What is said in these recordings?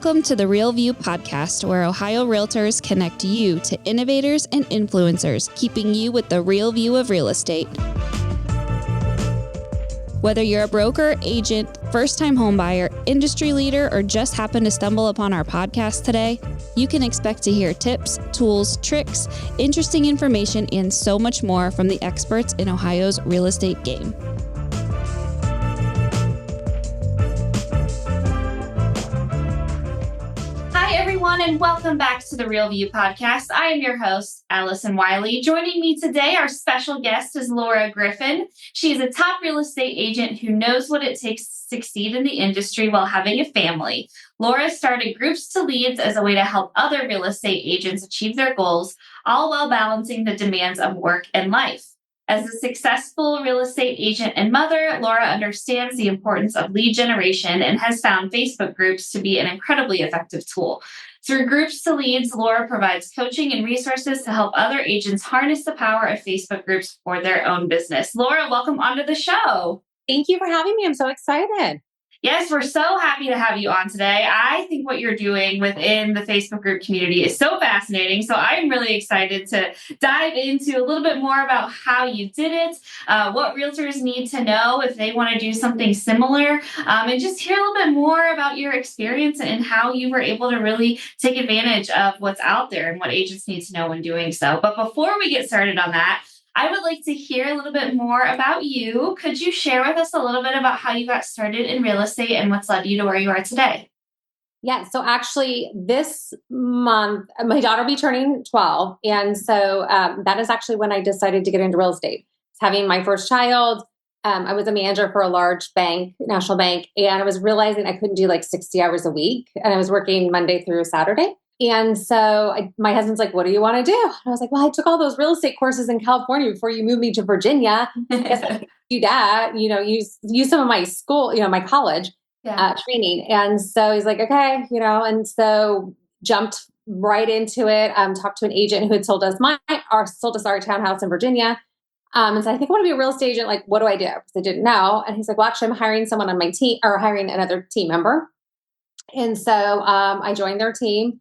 Welcome to the Real View podcast, where Ohio Realtors connect you to innovators and influencers, keeping you with the real view of real estate. Whether you're a broker, agent, first-time homebuyer, industry leader, or just happen to stumble upon our podcast today, you can expect to hear tips, tools, tricks, interesting information, and so much more from the experts in Ohio's real estate game. Hi, everyone, and welcome back to the Real View podcast. I am your host, Allison Wiley. Joining me today, our special guest is Laura Griffin. She is a top real estate agent who knows what it takes to succeed in the industry while having a family. Laura started Groups to Leads as a way to help other real estate agents achieve their goals, all while balancing the demands of work and life. As a successful real estate agent and mother, Laura understands the importance of lead generation and has found Facebook groups to be an incredibly effective tool. Through Groups to Leads, Laura provides coaching and resources to help other agents harness the power of Facebook groups for their own business. Laura, welcome onto the show. Thank you for having me. I'm so excited. Yes, we're so happy to have you on today. I think what you're doing within the Facebook group community is so fascinating. So I'm really excited to dive into a little bit more about how you did it, what realtors need to know if they want to do something similar, and just hear a little bit more about your experience and how you were able to really take advantage of what's out there and what agents need to know when doing so. But before we get started on that, I would like to hear a little bit more about you. Could you share with us a little bit about how you got started in real estate and what's led you to where you are today? Yeah. So actually this month, my daughter will be turning 12. And so that is actually when I decided to get into real estate. Having my first child, I was a manager for a large bank, national bank, and I was realizing I couldn't do like 60 hours a week. And I was working Monday through Saturday. And so my husband's like, what do you want to do? And I was like, well, I took all those real estate courses in California before you moved me to Virginia. I guess I could do that, use some of my school, my college training. And so he's like, okay, and so jumped right into it. Talked to an agent who had sold us our townhouse in Virginia. And so I think I want to be a real estate agent. Like, what do I do? Because I didn't know. And he's like, well, actually I'm hiring someone on my team or hiring another team member. And so I joined their team.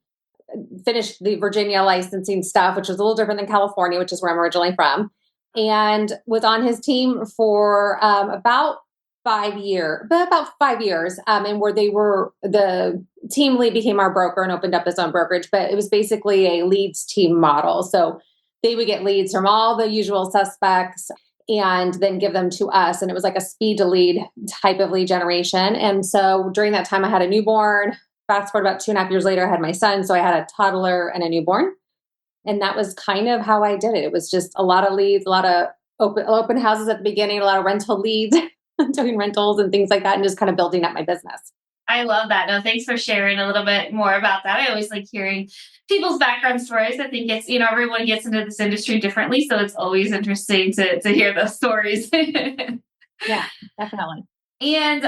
Finished the Virginia licensing stuff, which was a little different than California, which is where I'm originally from, and was on his team for about 5 years. And where the team lead became our broker and opened up his own brokerage, but it was basically a leads team model. So they would get leads from all the usual suspects and then give them to us. And it was like a speed to lead type of lead generation. And so during that time, I had a newborn. Fast forward about 2.5 years later, I had my son. So I had a toddler and a newborn. And that was kind of how I did it. It was just a lot of leads, a lot of open houses at the beginning, a lot of rental leads, doing rentals and things like that, and just kind of building up my business. I love that. No, thanks for sharing a little bit more about that. I always like hearing people's background stories. I think it's, everyone gets into this industry differently. So it's always interesting to hear those stories. Yeah, definitely. And,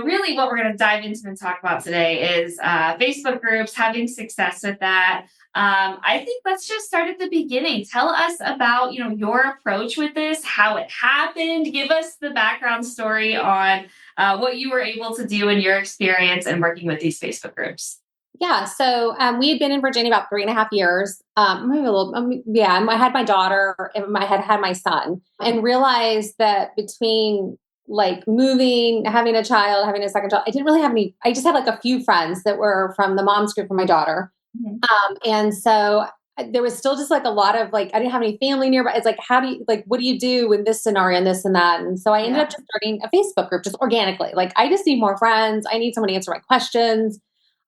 really what we're going to dive into and talk about today is Facebook groups, having success with that. I think let's just start at the beginning. Tell us about, your approach with this, how it happened. Give us the background story on what you were able to do in your experience and working with these Facebook groups. Yeah. So we had been in Virginia about 3.5 years. Maybe a little, I had my daughter and I had my son, and realized that between like moving, having a child, having a second child, I didn't really have any, I just had like a few friends that were from the mom's group for my daughter. Mm-hmm. And so there was still just like a lot of like, I didn't have any family nearby. It's like, what do you do in this scenario and this and that? And so I ended up just starting a Facebook group just organically. Like, I just need more friends. I need someone to answer my questions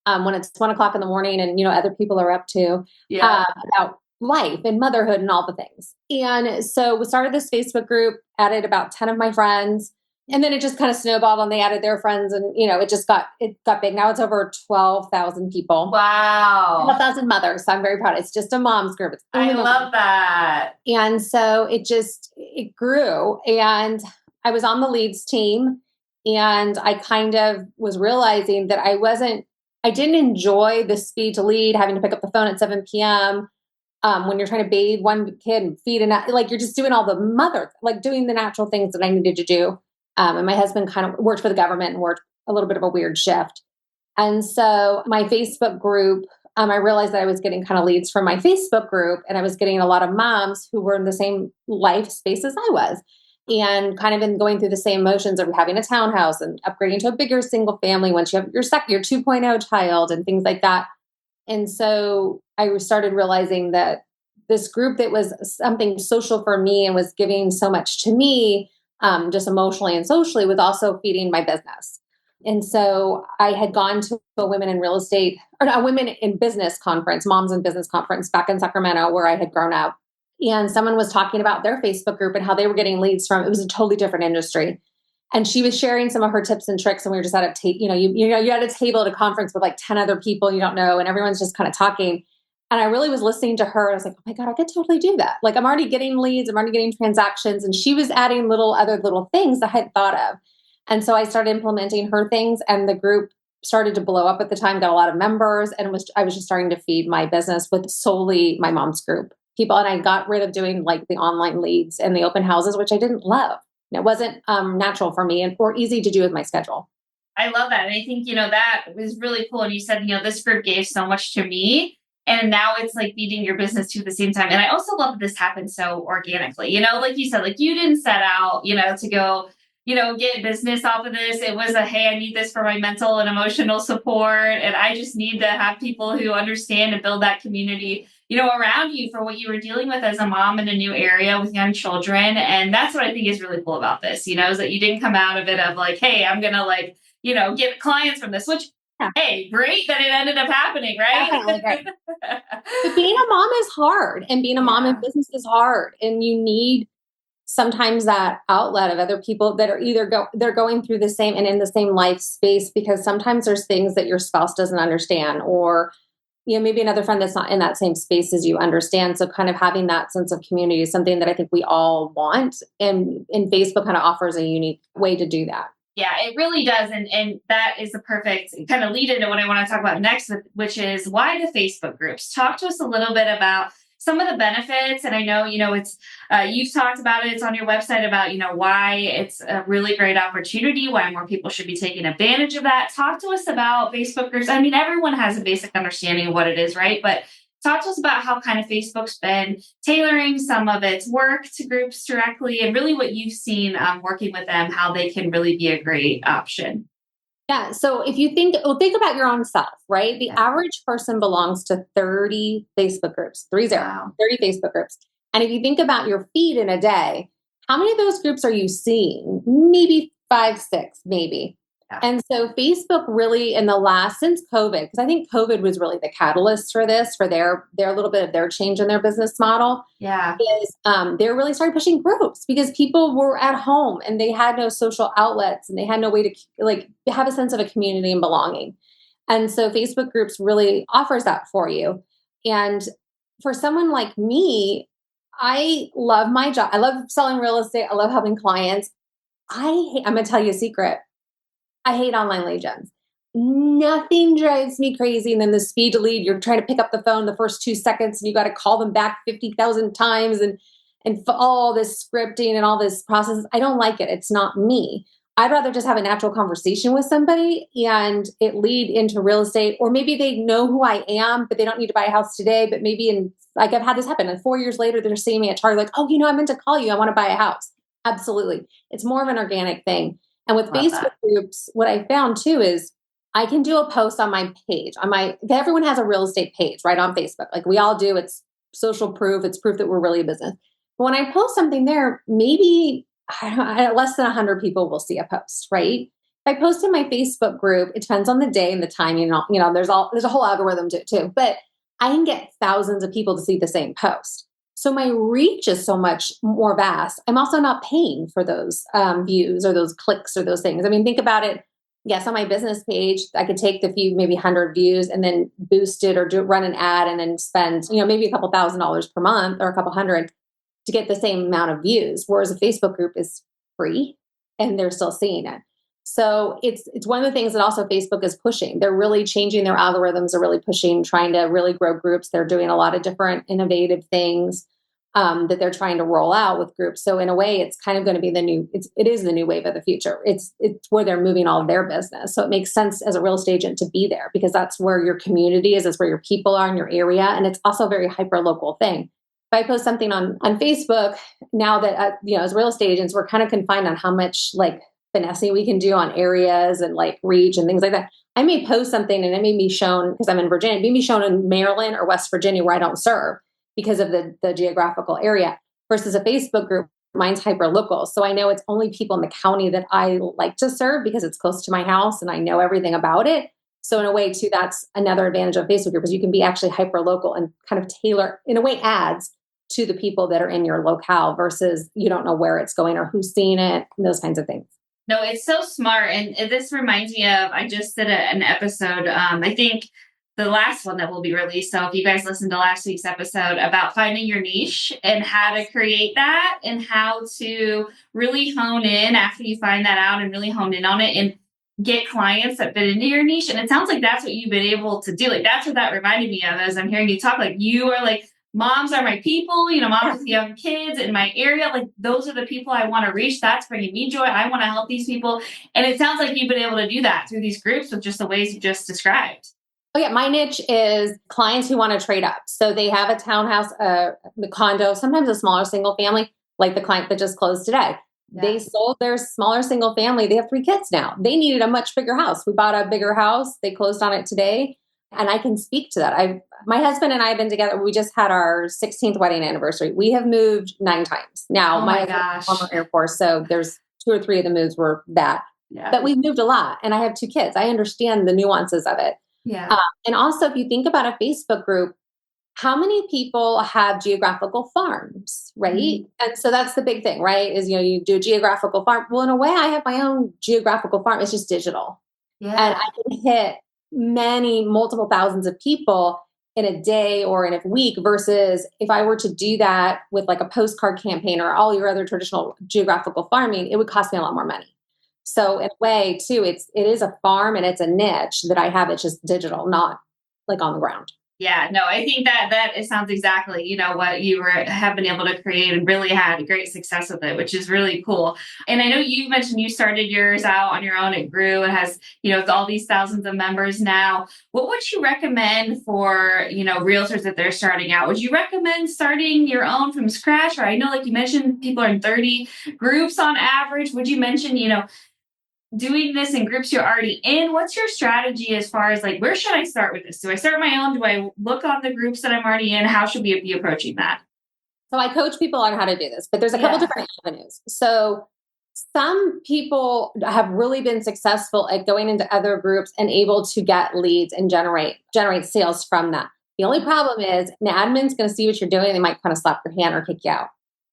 when it's 1:00 in the morning and, other people are up to about life and motherhood and all the things. And so we started this Facebook group, added about 10 of my friends. And then it just kind of snowballed and they added their friends and, it got big. Now it's over 12,000 people. Wow. 12,000 mothers. So I'm very proud. It's just a mom's group. I love that. And so it grew, and I was on the leads team, and I kind of was realizing that I didn't enjoy the speed to lead, having to pick up the phone at 7 p.m. When you're trying to bathe one kid and feed like you're just doing all the doing the natural things that I needed to do. And my husband kind of worked for the government and worked a little bit of a weird shift. And so my Facebook group, I realized that I was getting kind of leads from my Facebook group, and I was getting a lot of moms who were in the same life space as I was, and kind of in going through the same motions of having a townhouse and upgrading to a bigger single family once you have your 2.0 child and things like that. And so I started realizing that this group that was something social for me and was giving so much to me, just emotionally and socially, was also feeding my business. And so I had gone to a women in real estate or a women in business conference, moms in business conference back in Sacramento where I had grown up. And someone was talking about their Facebook group and how they were getting leads from, it was a totally different industry. And she was sharing some of her tips and tricks. And we were just at a you're at a table at a conference with like 10 other people you don't know, and everyone's just kind of talking. And I really was listening to her. I was like, oh my God, I could totally do that. Like, I'm already getting leads, I'm already getting transactions. And she was adding other little things I hadn't thought of. And so I started implementing her things, and the group started to blow up at the time, got a lot of members, and I was just starting to feed my business with solely my mom's group people. And I got rid of doing like the online leads and the open houses, which I didn't love. It wasn't natural for me or easy to do with my schedule. I love that. And I think, that was really cool. And you said, this group gave so much to me. And now it's like feeding your business too at the same time. And I also love that this happened so organically, like you said, like you didn't set out, to go, get business off of this. It was hey, I need this for my mental and emotional support. And I just need to have people who understand and build that community, around you for what you were dealing with as a mom in a new area with young children. And that's what I think is really cool about this, is that you didn't come out of it of like, hey, I'm going to get clients from this, which hey, great that it ended up happening, right? Definitely great. But being a mom is hard, and being a mom in business is hard. And you need sometimes that outlet of other people that are either they're going through the same and in the same life space, because sometimes there's things that your spouse doesn't understand, or maybe another friend that's not in that same space as you understand. So kind of having that sense of community is something that I think we all want. And Facebook kind of offers a unique way to do that. Yeah, it really does. And that is the perfect kind of lead into what I want to talk about next, which is why the Facebook groups. Talk to us a little bit about some of the benefits. And I know, it's, you've talked about it. It's on your website about, why it's a really great opportunity, why more people should be taking advantage of that. Talk to us about Facebook groups. I mean, everyone has a basic understanding of what it is, right? But talk to us about how kind of Facebook's been tailoring some of its work to groups directly, and really what you've seen working with them, how they can really be a great option. Yeah. So if you think about your own self, right? The average person belongs to 30 Facebook groups, 30 Facebook groups. And if you think about your feed in a day, how many of those groups are you seeing? Maybe 5, 6, maybe. Yeah. And so Facebook really since COVID, because I think COVID was really the catalyst for this, for their little bit of their change in their business model. Yeah. Is they're really started pushing groups because people were at home and they had no social outlets and they had no way to have a sense of a community and belonging. And so Facebook groups really offers that for you. And for someone like me, I love my job. I love selling real estate. I love helping clients. I'm going to tell you a secret. I hate online lead gens. Nothing drives me crazy than the speed to lead. You're trying to pick up the phone the first 2 seconds and you got to call them back 50,000 times and all this scripting and all this process. I don't like it. It's not me. I'd rather just have a natural conversation with somebody and it lead into real estate, or maybe they know who I am, but they don't need to buy a house today. But maybe I've had this happen. And 4 years later, they're seeing me at Target like, oh, I meant to call you. I want to buy a house. Absolutely. It's more of an organic thing. And with Facebook groups, what I found too is I can do a post on my page. Everyone has a real estate page, right, on Facebook. Like we all do. It's social proof. It's proof that we're really a business. But when I post something there, maybe less than 100 people will see a post, right? If I post in my Facebook group, it depends on the day and the time. There's a whole algorithm to it too. But I can get thousands of people to see the same post. So my reach is so much more vast. I'm also not paying for those views or those clicks or those things. I mean, think about it. Yes, on my business page, I could take the few, maybe 100 views and then boost it or run an ad and then spend, maybe a couple $1,000s per month or a couple hundred to get the same amount of views. Whereas a Facebook group is free and they're still seeing it. So it's one of the things that also Facebook is pushing. They're really changing their algorithms. They're really pushing, trying to really grow groups. They're doing a lot of different innovative things. that they're trying to roll out with groups. So in a way, it's kind of going to be it is the new wave of the future. It's where they're moving all of their business. So it makes sense as a real estate agent to be there because that's where your community is, that's where your people are in your area. And it's also a very hyper local thing. If I post something on Facebook now that, as real estate agents, we're kind of confined on how much like finessing we can do on areas and like reach and things like that. I may post something and it may be shown because I'm in Virginia, it may be shown in Maryland or West Virginia where I don't serve because of the geographical area versus a Facebook group. Mine's hyper local. So I know it's only people in the county that I like to serve because it's close to my house and I know everything about it. So in a way too, that's another advantage of Facebook group is you can be actually hyper local and kind of tailor in a way ads to the people that are in your locale versus you don't know where it's going or who's seeing it and those kinds of things. No, it's so smart. And this reminds me of, I just did an episode, I think the last one that will be released. So if you guys listened to last week's episode about finding your niche and how to create that and how to really hone in after you find that out and really hone in on it and get clients that fit into your niche. And it sounds like that's what you've been able to do. Like that's what that reminded me of as I'm hearing you talk. Like you are like, moms are my people, moms with young kids in my area. Like those are the people I want to reach. That's bringing me joy. I want to help these people. And it sounds like you've been able to do that through these groups with just the ways you just described. Oh yeah, my niche is clients who want to trade up. So they have a townhouse, the condo, sometimes a smaller single family, like the client that just closed today. Yeah. They sold their smaller single family. They have 3 kids now. They needed a much bigger house. We bought a bigger house. They closed on it today. And I can speak to that. My husband and I have been together. We just had our 16th wedding anniversary. We have moved 9 times. Now, my husband's former Air Force, so there's 2 or 3 of the moves were that. Yeah. But we've moved a lot. And I have 2 kids. I understand the nuances of it. Yeah. And also, if you think about a Facebook group, how many people have geographical farms, right? Mm-hmm. And so that's the big thing, right? Is, you do a geographical farm. Well, in a way, I have my own geographical farm. It's just digital. Yeah. And I can hit multiple thousands of people in a day or in a week versus if I were to do that with like a postcard campaign or all your other traditional geographical farming, it would cost me a lot more money. So in a way too, it is a farm and it's a niche that I have. It's just digital, not like on the ground. Yeah, no, I think that it sounds exactly, what you have been able to create and really had great success with it, which is really cool. And I know you mentioned you started yours out on your own. It grew. It has, it's all these thousands of members now. What would you recommend for, realtors that they're starting out? Would you recommend starting your own from scratch? Or I know, like you mentioned, people are in 30 groups on average. Would you mention, doing this in groups you're already in? What's your strategy as far as like, where should I start with this? Do I start my own? Do I look on the groups that I'm already in? How should we be approaching that? So I coach people on how to do this, but there's a couple different avenues. So some people have really been successful at going into other groups and able to get leads and generate sales from that. The only problem is an admin's going to see what you're doing. They might kind of slap your hand or kick you out.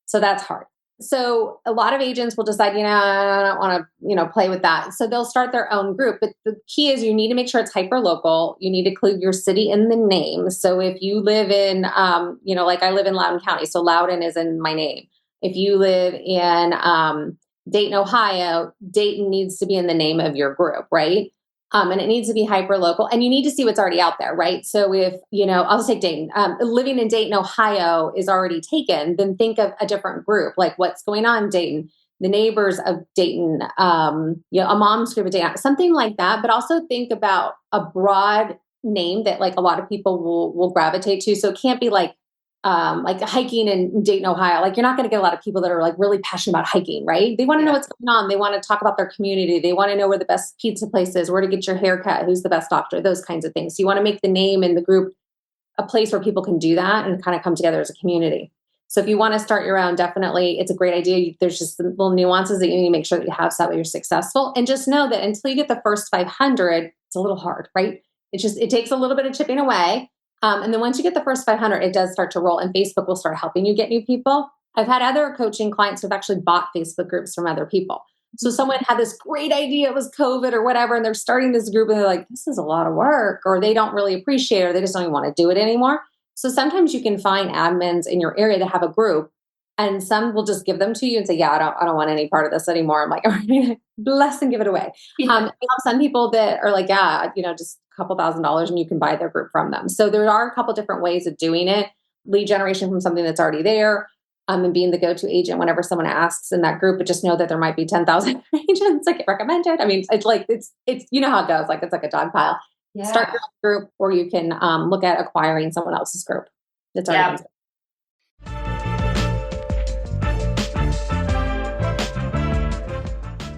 So that's hard. So a lot of agents will decide, I don't want to, play with that. So they'll start their own group. But the key is you need to make sure it's hyper local. You need to include your city in the name. So if you live in, like I live in Loudoun County, so Loudoun is in my name. If you live in Dayton, Ohio, Dayton needs to be in the name of your group, right? And it needs to be hyper local, and you need to see what's already out there, right? So if, I'll just take Dayton, living in Dayton, Ohio is already taken, then think of a different group, like what's going on in Dayton, the neighbors of Dayton, a mom's group of Dayton, something like that. But also think about a broad name that like a lot of people will gravitate to. So it can't be like hiking in Dayton, Ohio. Like you're not going to get a lot of people that are like really passionate about hiking, right? They want to know what's going on. They want to talk about their community. They want to know where the best pizza place is, where to get your haircut, who's the best doctor, those kinds of things. So you want to make the name and the group a place where people can do that and kind of come together as a community. So if you want to start your own, definitely it's a great idea. There's just some little nuances that you need to make sure that you have so that you're successful. And just know that until you get the first 500, it's a little hard, right? It takes a little bit of chipping away. And then once you get the first 500, it does start to roll and Facebook will start helping you get new people. I've had other coaching clients who've actually bought Facebook groups from other people. So someone had this great idea, it was COVID or whatever, and they're starting this group and they're like, this is a lot of work, or they don't really appreciate it, or they just don't even want to do it anymore. So sometimes you can find admins in your area that have a group and some will just give them to you and say, yeah, I don't want any part of this anymore. I'm like, all right, bless and give it away. We have some people that are like, just a couple $1,000s and you can buy their group from them. So there are a couple different ways of doing it. lead generation from something that's already there, and being the go-to agent whenever someone asks in that group, but just know that there might be 10,000 agents that get recommended. I mean, it's like, it's, you know how it goes. Like, it's like a dog pile. Yeah. Start your own group, or you can look at acquiring someone else's group. That's already been.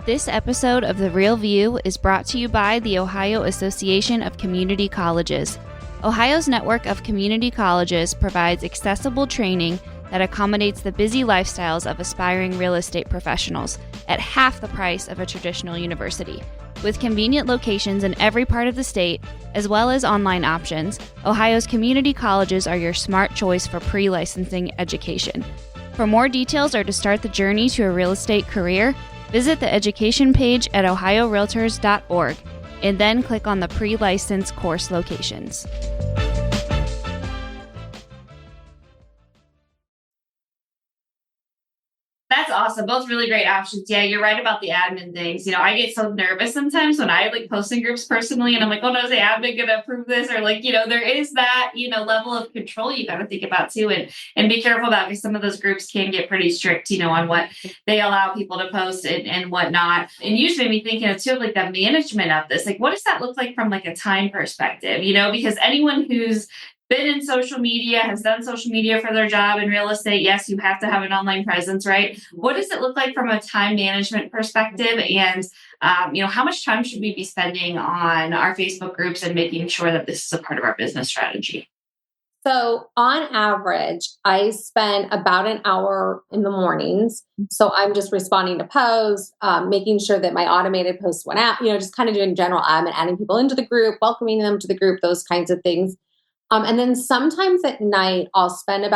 This episode of The Real View is brought to you by the Ohio Association of Community Colleges. Ohio's network of community colleges provides accessible training that accommodates the busy lifestyles of aspiring real estate professionals at half the price of a traditional university. With convenient locations in every part of the state, as well as online options, Ohio's community colleges are your smart choice for pre-licensing education. For more details or to start the journey to a real estate career, visit the education page at ohiorealtors.org and then click on the pre-license course locations. That's awesome. Both really great options. Yeah, you're right about the admin things. I get so nervous sometimes when I post in groups personally, and I'm like, oh no, is the admin going to approve this? Or there is that, level of control you got to think about too, and be careful about, because some of those groups can get pretty strict, on what they allow people to post and whatnot. And usually me thinking too, the management of this, what does that look like from a time perspective, because anyone who's been in social media, has done social media for their job in real estate. Yes, you have to have an online presence, right? What does it look like from a time management perspective? And, how much time should we be spending on our Facebook groups and making sure that this is a part of our business strategy? So on average, I spend about an hour in the mornings. So I'm just responding to posts, making sure that my automated posts went out, just kind of doing general admin, adding people into the group, welcoming them to the group, those kinds of things. And then sometimes at night, I'll spend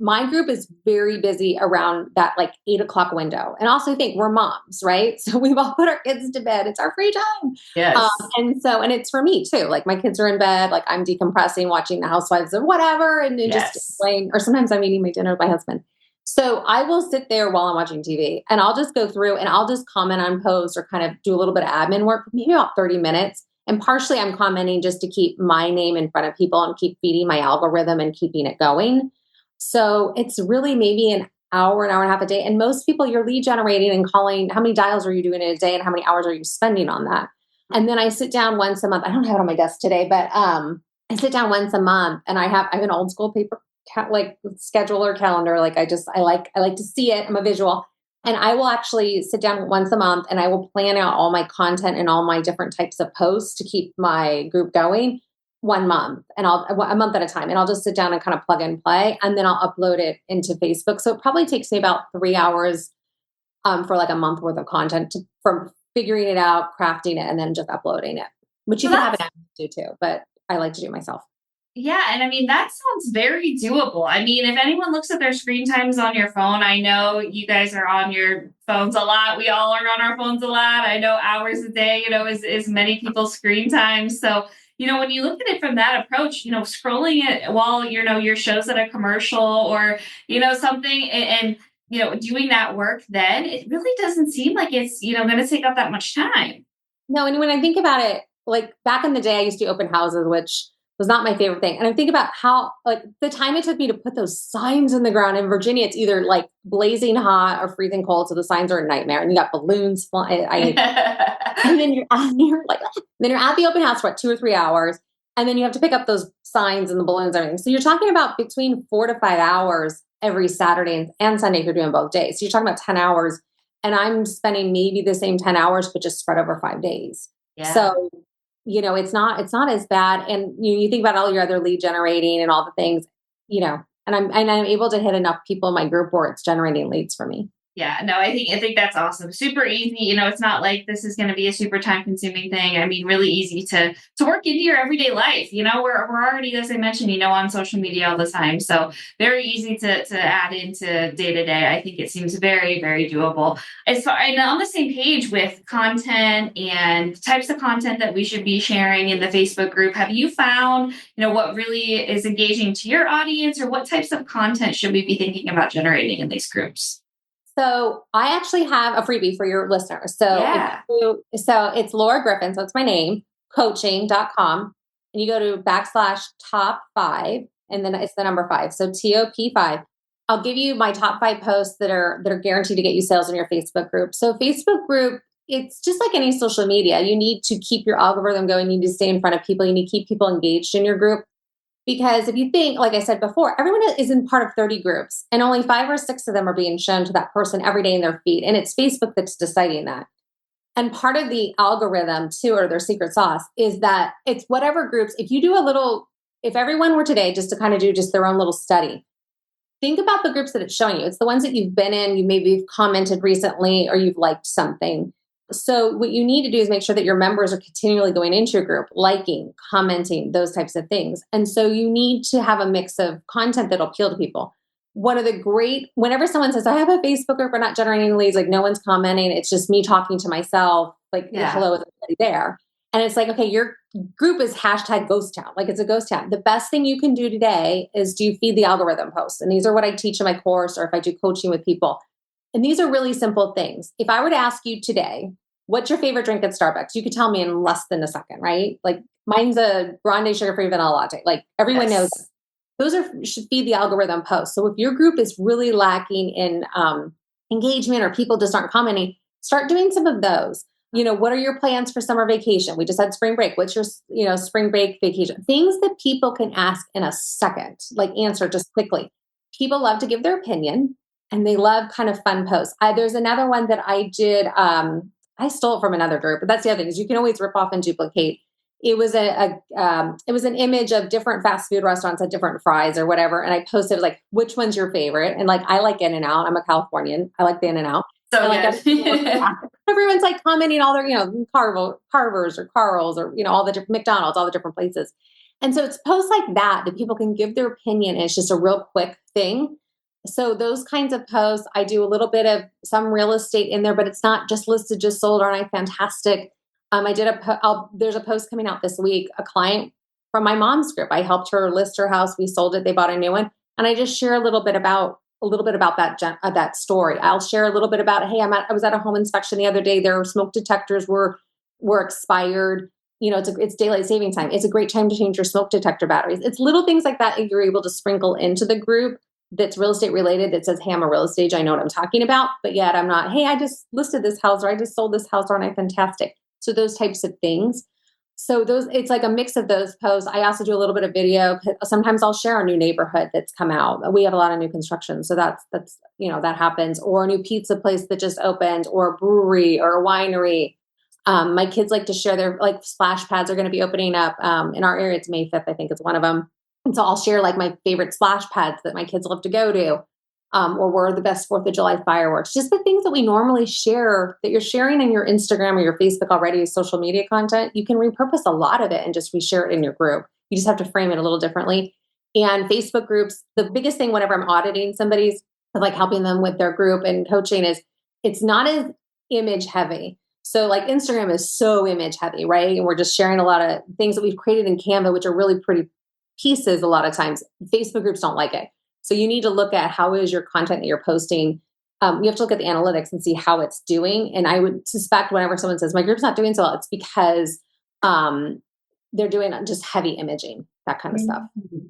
my group is very busy around that 8:00 window. And also think we're moms, right? So we've all put our kids to bed. It's our free time. Yes. And it's for me too. My kids are in bed, I'm decompressing, watching the Housewives or whatever. And then just playing, or sometimes I'm eating my dinner with my husband. So I will sit there while I'm watching TV, and I'll just go through and I'll just comment on posts or kind of do a little bit of admin work, maybe about 30 minutes. And partially I'm commenting just to keep my name in front of people and keep feeding my algorithm and keeping it going. So it's really maybe an hour and a half a day. And most people, you're lead generating and calling, how many dials are you doing in a day and how many hours are you spending on that? And then I sit down once a month. I don't have it on my desk today, but I sit down once a month, and I have an old school paper scheduler calendar. I like to see it. I'm a visual. And I will actually sit down once a month and I will plan out all my content and all my different types of posts to keep my group going 1 month, and a month at a time. And I'll just sit down and kind of plug and play, and then I'll upload it into Facebook. So it probably takes me about 3 hours for a month worth of content from figuring it out, crafting it, and then just uploading it, which you can have an app to do too, but I like to do it myself. Yeah. And that sounds very doable. If anyone looks at their screen times on your phone, I know you guys are on your phones a lot. We all are on our phones a lot. I know hours a day, is many people's screen time. So, when you look at it from that approach, scrolling it while, your show's at a commercial or, something and doing that work, then it really doesn't seem like it's, going to take up that much time. No. And when I think about it, back in the day, I used to open houses, which was not my favorite thing. And I think about how, the time it took me to put those signs in the ground in Virginia, it's either blazing hot or freezing cold. So the signs are a nightmare, and you got balloons flying. And then you're at the open house for 2 or 3 hours. And then you have to pick up those signs and the balloons and everything. So you're talking about between 4 to 5 hours every Saturday and Sunday if you're doing both days. So you're talking about 10 hours, and I'm spending maybe the same 10 hours, but just spread over 5 days. Yeah. So it's not as bad. And you think about all your other lead generating and all the things, and I'm able to hit enough people in my group where it's generating leads for me. Yeah, no, I think that's awesome. Super easy. It's not like this is going to be a super time consuming thing. Really easy to work into your everyday life. We're already, as I mentioned, on social media all the time. So very easy to add into day to day. I think it seems very, very doable. And on the same page with content and types of content that we should be sharing in the Facebook group, have you found, what really is engaging to your audience, or what types of content should we be thinking about generating in these groups? So I actually have a freebie for your listeners. So, so it's Laura Griffin. So it's my name, coaching.com. And you go to /top 5 And then it's the number 5. So TOP5. I'll give you my top 5 posts that are guaranteed to get you sales in your Facebook group. So Facebook group, it's just like any social media. You need to keep your algorithm going. You need to stay in front of people. You need to keep people engaged in your group. Because if you think, like I said before, everyone is in part of 30 groups and only 5 or 6 of them are being shown to that person every day in their feed. And it's Facebook that's deciding that. And part of the algorithm too, or their secret sauce, is that it's whatever groups, if everyone were today just to kind of do just their own little study, think about the groups that it's showing you. It's the ones that you've been in, you've commented recently, or you've liked something. So what you need to do is make sure that your members are continually going into your group, liking, commenting, those types of things. And so you need to have a mix of content that'll appeal to people. Whenever someone says, I have a Facebook group, we're not generating leads, like no one's commenting, it's just me talking to myself, like, hello, is everybody there? And it's like, okay, your group is #ghost town. Like it's a ghost town. The best thing you can do today is do feed the algorithm posts. And these are what I teach in my course, or if I do coaching with people. And these are really simple things. If I were to ask you today, what's your favorite drink at Starbucks? You could tell me in less than a second, right? Like mine's a grande sugar-free vanilla latte. Like everyone knows. Those should feed the algorithm posts. So if your group is really lacking in engagement, or people just aren't commenting, start doing some of those. What are your plans for summer vacation? We just had spring break. What's your, spring break vacation? Things that people can ask in a second, like answer just quickly. People love to give their opinion, and they love kind of fun posts. There's another one that I did. I stole it from another group, but that's the other thing, is you can always rip off and duplicate. It was it was an image of different fast food restaurants at different fries or whatever. And I posted like, which one's your favorite? And like, I like In-N-Out. I'm a Californian. I like the In-N-Out. So everyone's like commenting all their, Carver's or Carl's or, all the different McDonald's, all the different places. And so it's posts like that people can give their opinion. And it's just a real quick thing. So those kinds of posts, I do a little bit of some real estate in there, but it's not just listed, just sold. Aren't I fantastic? I did there's a post coming out this week, a client from my mom's group. I helped her list her house. We sold it. They bought a new one. And I just share a little bit about that story. I'll share a little bit about, hey, I was at a home inspection the other day. Their smoke detectors were expired. It's daylight saving time. It's a great time to change your smoke detector batteries. It's little things like that you're able to sprinkle into the group that's real estate related, that says, hey, I'm a real estate agent. I know what I'm talking about, but yet I'm not, hey, I just listed this house, or I just sold this house, aren't I fantastic? So those types of things. So it's like a mix of those posts. I also do a little bit of video. Sometimes I'll share a new neighborhood that's come out. We have a lot of new construction. So that's that happens. Or a new pizza place that just opened, or a brewery or a winery. My kids like to share their splash pads are going to be opening up in our area. It's May 5th, I think it's one of them. And so I'll share my favorite splash pads that my kids love to go to. Or were the best 4th of July fireworks, just the things that we normally share that you're sharing in your Instagram or your Facebook already as social media content. You can repurpose a lot of it and just reshare it in your group. You just have to frame it a little differently. And Facebook groups, the biggest thing whenever I'm auditing somebody's, helping them with their group and coaching, is it's not as image heavy. So Instagram is so image heavy, right? And we're just sharing a lot of things that we've created in Canva, which are really pretty pieces a lot of times. Facebook groups don't like it. So you need to look at how is your content that you're posting. You have to look at the analytics and see how it's doing. And I would suspect whenever someone says my group's not doing so well, it's because they're doing just heavy imaging, that kind of stuff.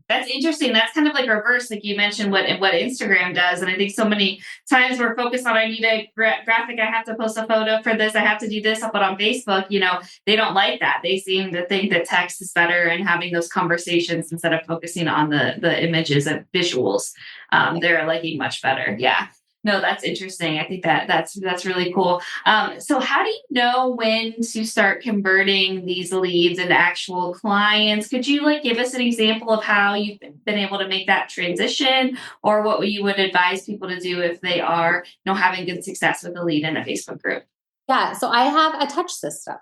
That's interesting. That's kind of reverse, like you mentioned, what Instagram does. And I think so many times we're focused on, I need a graphic, I have to post a photo for this, I have to do this. But on Facebook, they don't like that. They seem to think that text is better and having those conversations instead of focusing on the images and visuals. They're liking much better. Yeah. No, that's interesting. I think that's really cool. So how do you know when to start converting these leads into actual clients? Could you give us an example of how you've been able to make that transition, or what you would advise people to do if they are, having good success with a lead in a Facebook group? Yeah. So I have a touch system,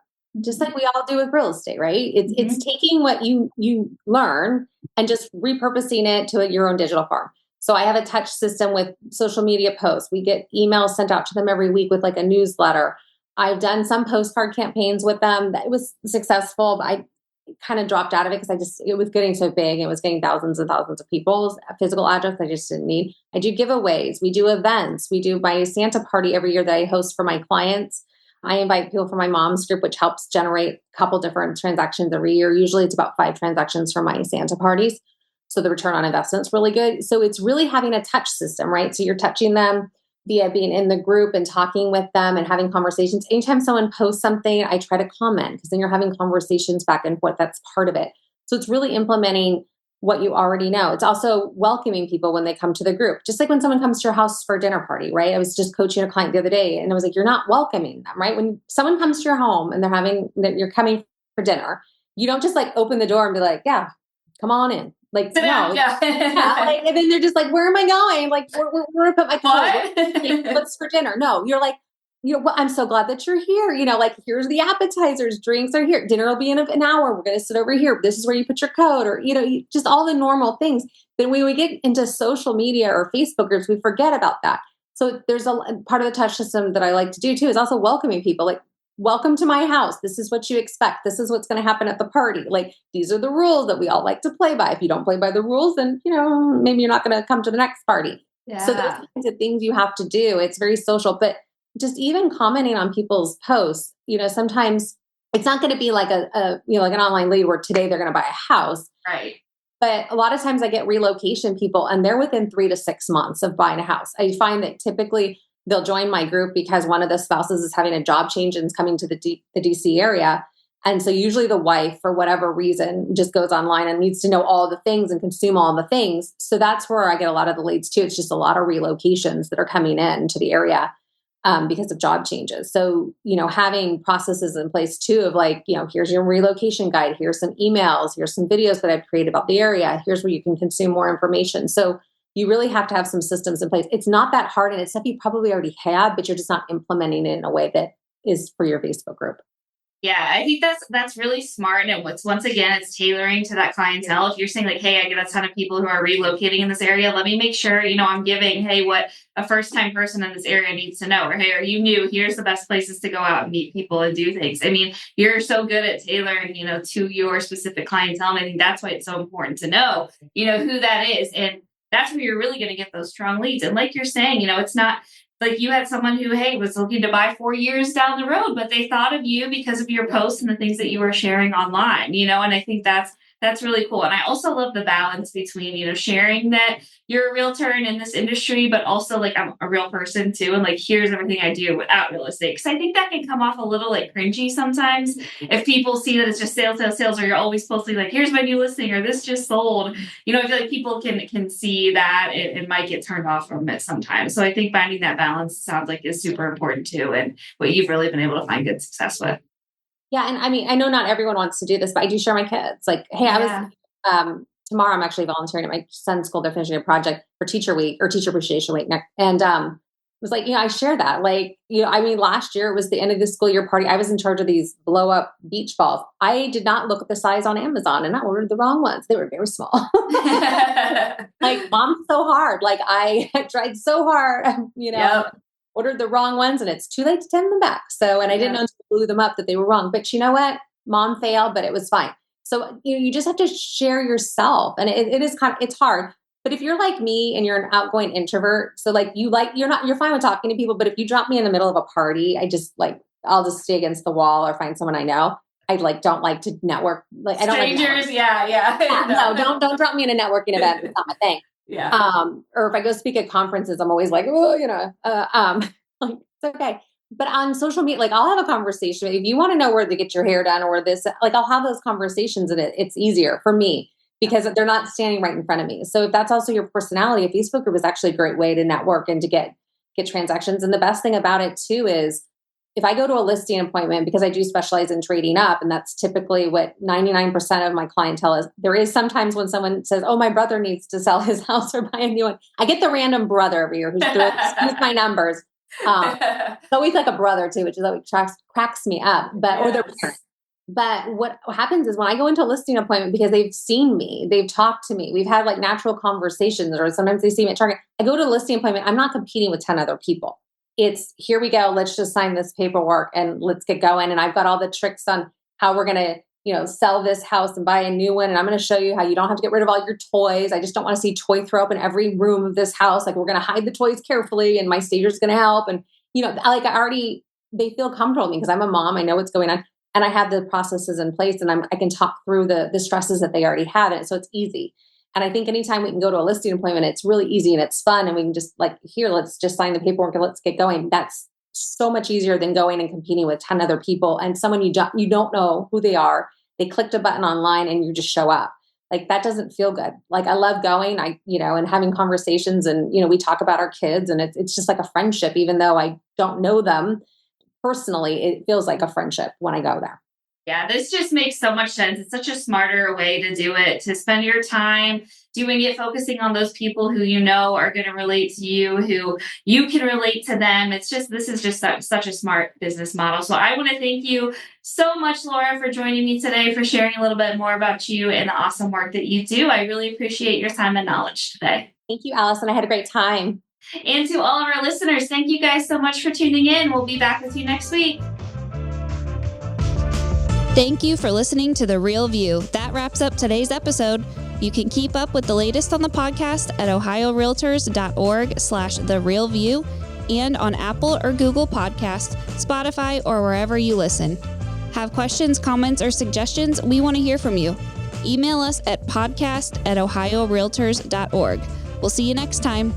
just like we all do with real estate, right? It's taking what you learn and just repurposing it to your own digital farm. So I have a touch system with social media posts. We get emails sent out to them every week with a newsletter. I've done some postcard campaigns with them. It was successful, but I kind of dropped out of it because it was getting so big. It was getting thousands and thousands of people's physical address I just didn't need. I do giveaways. We do events. We do my Santa party every year that I host for my clients. I invite people from my mom's group, which helps generate a couple different transactions every year. Usually it's about 5 transactions for my Santa parties. So the return on investment is really good. So it's really having a touch system, right? So you're touching them via being in the group and talking with them and having conversations. Anytime someone posts something, I try to comment because then you're having conversations back and forth. That's part of it. So it's really implementing what you already know. It's also welcoming people when they come to the group. Just like when someone comes to your house for a dinner party, right? I was just coaching a client the other day and I was like, you're not welcoming them, right? When someone comes to your home and you're coming for dinner, you don't just like open the door and be like, yeah, come on in. Like, no. Yeah. Like, and then they're just like, where am I going? Like, where do I put my clothes? What's for dinner? No, you're like, well, I'm so glad that you're here. Like, here's the appetizers, drinks are here. Dinner will be in an hour. We're going to sit over here. This is where you put your coat or, just all the normal things. Then when we get into social media or Facebook groups, we forget about that. So there's a part of the touch system that I like to do too, is also welcoming people. Like, welcome to my house. This is what you expect. This is what's going to happen at the party. Like, these are the rules that we all like to play by. If you don't play by the rules, then, maybe you're not going to come to the next party. Yeah. So those kinds of things you have to do. It's very social, but just even commenting on people's posts, sometimes it's not going to be like like an online lead where today they're going to buy a house. Right. But a lot of times I get relocation people and they're within 3 to 6 months of buying a house. I find that typically they'll join my group because one of the spouses is having a job change and is coming to the DC area. And so usually the wife, for whatever reason, just goes online and needs to know all the things and consume all the things. So that's where I get a lot of the leads too. It's just a lot of relocations that are coming in to the area because of job changes. So, having processes in place too of like, here's your relocation guide, here's some emails, here's some videos that I've created about the area, here's where you can consume more information. So you really have to have some systems in place. It's not that hard and it's stuff you probably already have, but you're just not implementing it in a way that is for your Facebook group. Yeah, I think that's really smart. And once again, it's tailoring to that clientele. If you're saying like, hey, I get a ton of people who are relocating in this area, let me make sure, I'm giving, hey, what a first-time person in this area needs to know, or hey, are you new? Here's the best places to go out and meet people and do things. I mean, you're so good at tailoring, to your specific clientele. And I think that's why it's so important to know, who that is. And that's where you're really going to get those strong leads. And like you're saying, it's not like you had someone who, hey, was looking to buy 4 years down the road, but they thought of you because of your posts and the things that you were sharing online, and I think that's really cool. And I also love the balance between, sharing that you're a realtor and in this industry, but also like I'm a real person too. And like, here's everything I do without real estate. Cause I think that can come off a little like cringy sometimes if people see that it's just sales, sales, sales, or you're always posting like, here's my new listing or this just sold. I feel like people can see that it might get turned off from it sometimes. So I think finding that balance sounds like is super important too. And what you've really been able to find good success with. Yeah. And I mean, I know not everyone wants to do this, but I do share my kids. Like, hey, Yeah. I was, tomorrow I'm actually volunteering at my son's school. They're finishing a project for Teacher Week or Teacher Appreciation Week. And was like, I share that. Like, last year it was the end of the school year party. I was in charge of these blow up beach balls. I did not look at the size on Amazon and I ordered the wrong ones. They were very small. Like, mom's so hard. Like, I tried so hard, Yep. ordered the wrong ones and it's too late to send them back. So, and I didn't know until I blew them up that they were wrong, but you know what? Mom failed, but it was fine. So, you just have to share yourself, and it is it's hard. But if you're like me and you're an outgoing introvert, so like you're fine with talking to people, but if you drop me in the middle of a party, I'll just stay against the wall or find someone I know. I don't like to network. Like, I don't like strangers. Yeah. No, don't drop me in a networking event. It's not my thing. Yeah. Or if I go speak at conferences, I'm always like, oh, like, it's okay. But on social media, like, I'll have a conversation. If you want to know where to get your hair done or this, like, I'll have those conversations and it's easier for me because they're not standing right in front of me. So if that's also your personality, a Facebook group is actually a great way to network and to get transactions. And the best thing about it too is if I go to a listing appointment, because I do specialize in trading up, and that's typically what 99% of my clientele is. There is sometimes when someone says, oh, my brother needs to sell his house or buy a new one. I get the random brother every year who's my numbers. It's always like a brother too, which is always cracks me up, or their parents. But what happens is when I go into a listing appointment, because they've seen me, they've talked to me, we've had like natural conversations, or sometimes they see me at Target. I go to a listing appointment. I'm not competing with 10 other people. It's here we go. Let's just sign this paperwork and let's get going. And I've got all the tricks on how we're going to, sell this house and buy a new one. And I'm going to show you how you don't have to get rid of all your toys. I just don't want to see toy throw up in every room of this house. Like, we're going to hide the toys carefully and my stager's going to help. And, they feel comfortable with me because I'm a mom. I know what's going on and I have the processes in place and I can talk through the stresses that they already have. And so it's easy. And I think anytime we can go to a listing appointment, it's really easy and it's fun. And we can just like, here, let's just sign the paperwork and let's get going. That's so much easier than going and competing with 10 other people and someone you don't know who they are. They clicked a button online and you just show up. Like that doesn't feel good. Like I love going, and having conversations and, we talk about our kids and it's just like a friendship, even though I don't know them personally, it feels like a friendship when I go there. Yeah, this just makes so much sense. It's such a smarter way to do it, to spend your time doing it, focusing on those people who are going to relate to you, who you can relate to them. This is just such a smart business model. So I want to thank you so much, Laura, for joining me today, for sharing a little bit more about you and the awesome work that you do. I really appreciate your time and knowledge today. Thank you, Allison. I had a great time. And to all of our listeners, thank you guys so much for tuning in. We'll be back with you next week. Thank you for listening to The Real View. That wraps up today's episode. You can keep up with the latest on the podcast at ohiorealtors.org/therealview and on Apple or Google Podcasts, Spotify, or wherever you listen. Have questions, comments, or suggestions? We want to hear from you. Email us at podcast@ohiorealtors.org. We'll see you next time.